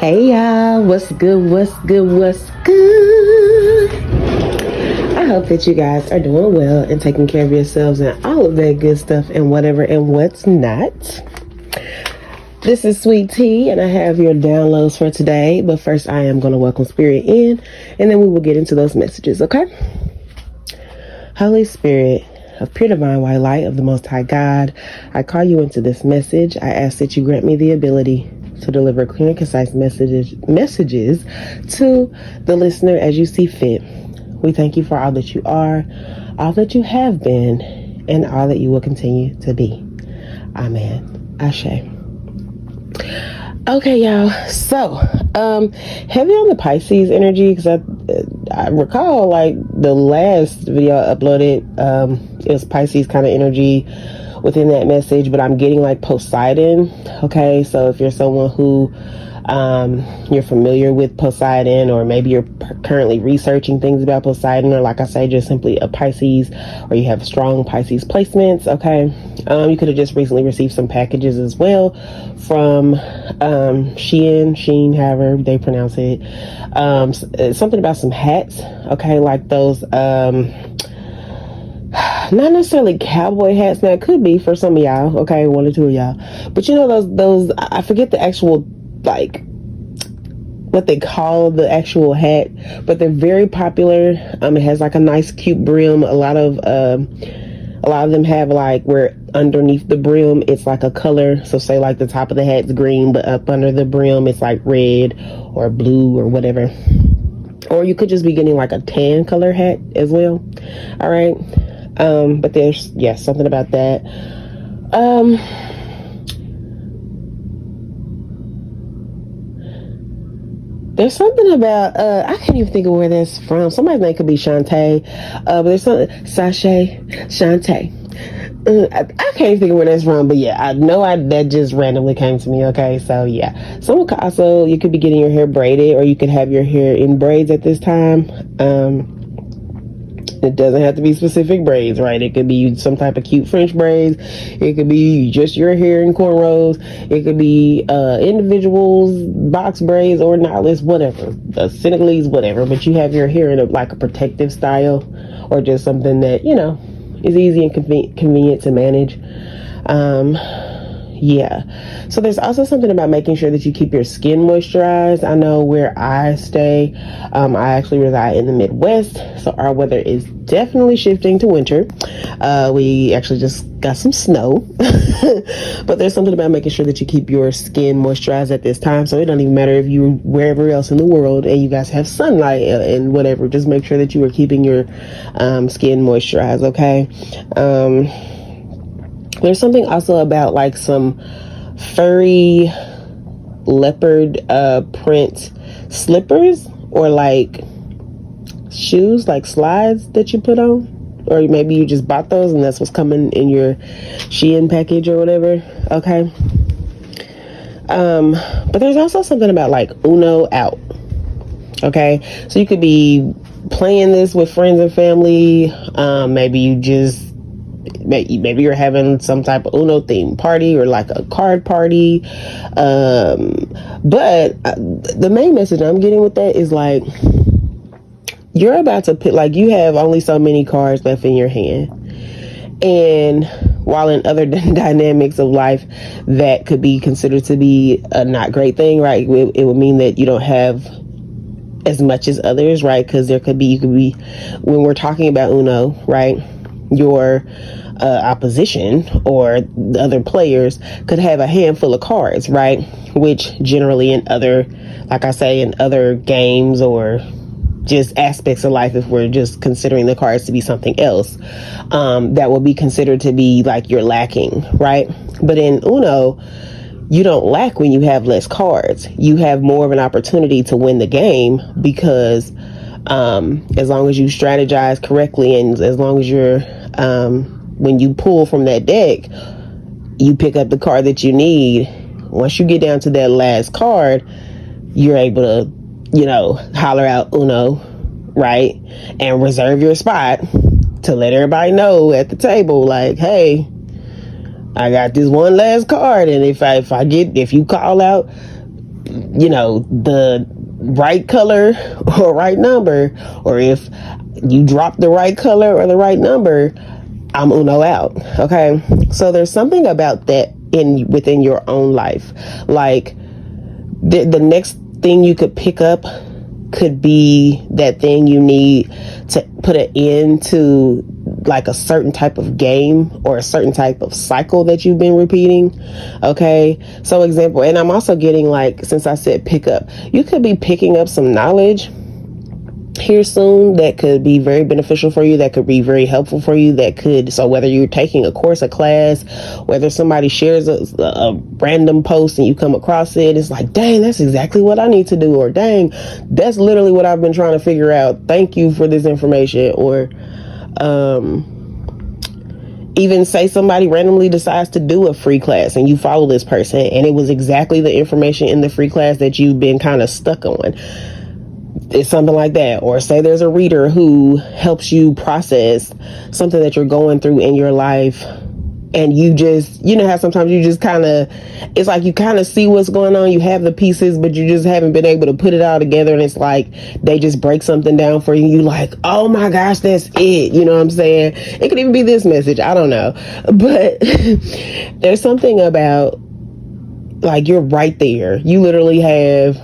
Hey y'all, what's good, what's good, what's good? I hope that you guys are doing well and taking care of yourselves and all of that good stuff and whatever and what's not. This is Sweet Tea and I have your downloads for today, but first I am going to welcome Spirit in and then we will get into those messages, okay? Holy Spirit of pure divine white light of the Most High God, I call you into this message. I ask that you grant me the ability to deliver clear and concise messages to the listener as you see fit. We thank you for all that you are, all that you have been, and all that you will continue to be. Amen. Ashe. Okay, y'all. So, heavy on the Pisces energy because I recall like the last video I uploaded, it was Pisces kind of energy within that message, but I'm getting like Poseidon. Okay, so if you're someone who you're familiar with Poseidon, or maybe you're currently researching things about Poseidon, or like I say, just simply a Pisces, or you have strong Pisces placements, okay, you could have just recently received some packages as well from Sheen, however they pronounce it, something about some hats, okay, like those not necessarily cowboy hats. Now it could be for some of y'all, okay, one or two of y'all, but you know those I forget the actual like what they call the actual hat, but they're very popular. It has like a nice cute brim. A lot of them have like where underneath the brim it's like a color, so say like the top of the hat's green, but up under the brim it's like red or blue or whatever, or you could just be getting like a tan color hat as well. All right. But there's something about that. There's something about I can't even think of where that's from. Somebody's name could be Shantae, but there's something Shantae. I can't even think of where that's from, but yeah, I know that just randomly came to me. Okay, so yeah, someone could also, you could be getting your hair braided, or you could have your hair in braids at this time. It doesn't have to be specific braids, right? It could be some type of cute French braids. It could be just your hair in cornrows. It could be individuals, box braids, or knotless, whatever. Senegalese, whatever. But you have your hair in like a protective style, or just something that, you know, is easy and convenient to manage. Yeah. So there's also something about making sure that you keep your skin moisturized. I know where I stay, I actually reside in the Midwest, so our weather is definitely shifting to winter. We actually just got some snow, but there's something about making sure that you keep your skin moisturized at this time. So it don't even matter if you're wherever else in the world and you guys have sunlight and whatever, just make sure that you are keeping your skin moisturized. Okay. There's something also about like some furry leopard print slippers, or like shoes, like slides that you put on, or maybe you just bought those and that's what's coming in your Shein package or whatever. Okay. But there's also something about like Uno out. Okay, so you could be playing this with friends and family. Maybe you're having some type of Uno themed party, or like a card party. But the main message I'm getting with that is like, you're about to pick, like you have only so many cards left in your hand. And while in other dynamics of life that could be considered to be a not great thing, right? It would mean that you don't have as much as others, right? Because you could be, when we're talking about Uno, right? Your opposition or the other players could have a handful of cards, right? Which generally in other, like I say, in other games or just aspects of life, if we're just considering the cards to be something else, that will be considered to be like you're lacking, right? But in Uno, you don't lack when you have less cards. You have more of an opportunity to win the game, because as long as you strategize correctly, and as long as you're when you pull from that deck, you pick up the card that you need. Once you get down to that last card, you're able to, you know, holler out Uno, right? And reserve your spot to let everybody know at the table, like, hey, I got this one last card, and if you call out the right color or right number, or if you drop the right color or the right number, I'm uno out. Okay. So there's something about that within your own life. Like the next thing you could pick up could be that thing you need to put an end to, like a certain type of game or a certain type of cycle that you've been repeating. Okay. So example, and I'm also getting, like, since I said pick up, you could be picking up some knowledge here soon that could be very beneficial for you, that could be very helpful for you, so whether you're taking a course, a class, whether somebody shares a random post and you come across it, it's like, dang, that's exactly what I need to do, or dang, that's literally what I've been trying to figure out, thank you for this information. Or even say somebody randomly decides to do a free class and you follow this person and it was exactly the information in the free class that you've been kind of stuck on. It's something like that. Or say there's a reader who helps you process something that you're going through in your life, and you just, how sometimes you just kind of, it's like you kind of see what's going on, you have the pieces, but you just haven't been able to put it all together, and it's like they just break something down for you, you like, oh my gosh, that's it. You know what I'm saying? It could even be this message, I don't know, but there's something about, like, you're right there, you literally have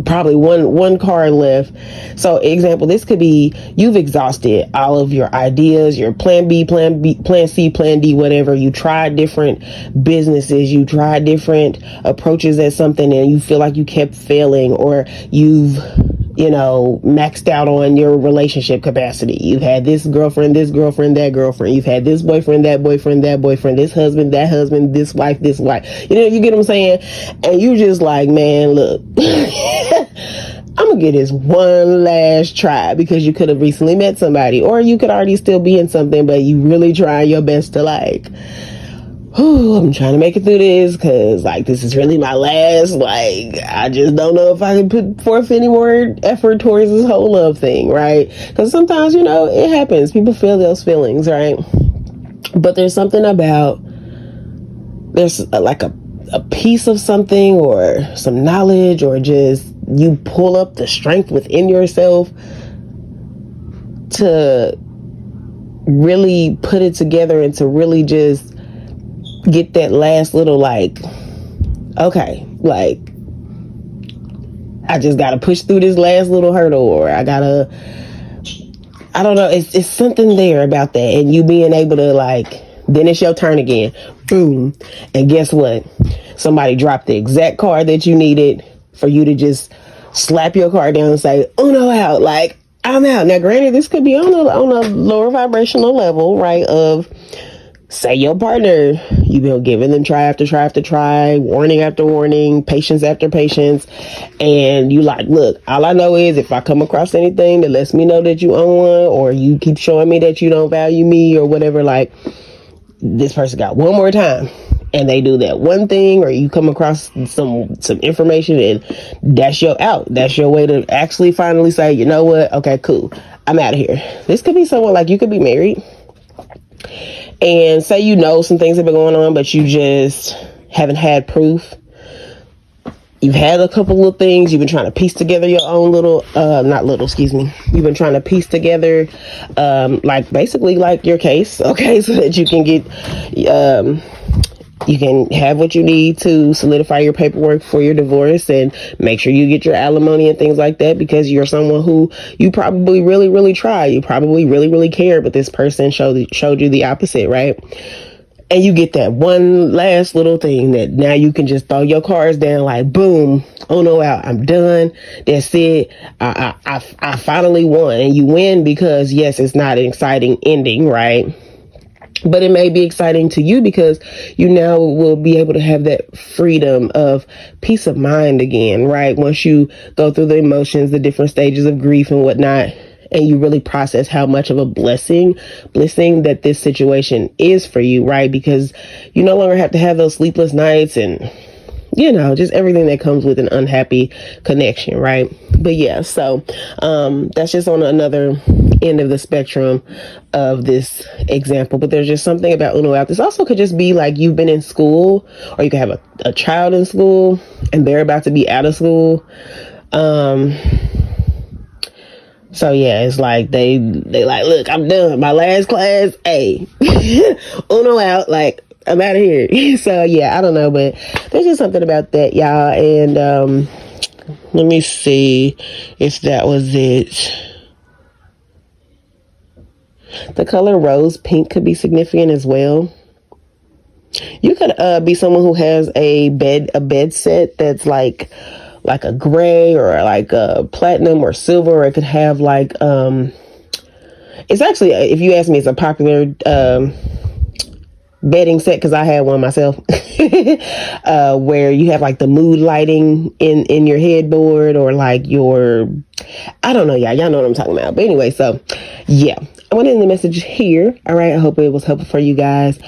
probably one card left. So example, this could be you've exhausted all of your ideas, your plan B, plan C, plan D, whatever. You tried different businesses, you tried different approaches at something, and you feel like you kept failing, or you've maxed out on your relationship capacity. You've had this girlfriend, that girlfriend. You've had this boyfriend, that boyfriend, this husband, that husband, this wife. You get what I'm saying? And you just like, man, look, I'm gonna get this one last try, because you could have recently met somebody, or you could already still be in something, but you really trying your best to, like, I'm trying to make it through this, because, like, this is really my last, like, I just don't know if I can put forth any more effort towards this whole love thing, right? Because sometimes, it happens. People feel those feelings, right? But there's something about, there's like a piece of something, or some knowledge, or just you pull up the strength within yourself to really put it together, and to really just get that last little, like, okay, like, I just gotta push through this last little hurdle, or I don't know, it's something there about that, and you being able to, like, then it's your turn again, boom, and guess what, somebody dropped the exact card that you needed for you to just slap your card down and say, uno out, like, I'm out. Now granted, this could be on a lower vibrational level, right, of, say, your partner, you've been giving them try after try after try, warning after warning, patience after patience, and you like, look, all I know is if I come across anything that lets me know that you own one, or you keep showing me that you don't value me, or whatever, like, this person got one more time, and they do that one thing, or you come across some information, and that's your out. That's your way to actually finally say, you know what? Okay, cool. I'm out of here. This could be someone, like, you could be married, and say some things have been going on, but you just haven't had proof. You've had a couple of things. You've been trying to piece together your own You've been trying to piece together, like, basically, like, your case, okay, so that you can get, you can have what you need to solidify your paperwork for your divorce, and make sure you get your alimony and things like that, because you're someone who you probably really, really try. You probably really, really care, but this person showed you the opposite, right? And you get that one last little thing that now you can just throw your cards down, like, boom, oh no, out, I'm done. That's it. I finally won. And you win because, yes, it's not an exciting ending, right? But it may be exciting to you because you now will be able to have that freedom of peace of mind again, right? Once you go through the emotions, the different stages of grief and whatnot, and you really process how much of a blessing that this situation is for you, right? Because you no longer have to have those sleepless nights and just everything that comes with an unhappy connection, right? But yeah, so that's just on another end of the spectrum of this example. But there's just something about Uno out. This also could just be like you've been in school, or you could have a child in school and they're about to be out of school. So yeah, it's like they like, look, I'm done. My last class, hey, Uno out, like I'm out of here. So yeah, I don't know, but there's just something about that, y'all. And let me see if that was it. The color rose pink could be significant as well. You could be someone who has a bed set that's like a gray or like a platinum or silver, or it could have like it's actually, if you ask me, it's a popular bedding set, because I had one myself. Where you have like the mood lighting in your headboard, or like your, I don't know, y'all know what I'm talking about. But anyway, so yeah, I want to end the message here. All right, I hope it was helpful for you guys.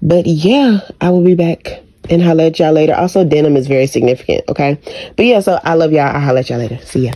But yeah, I will be back and holla at y'all later. Also, denim is very significant, okay? But yeah, so I love y'all. I'll holla at y'all later. See ya.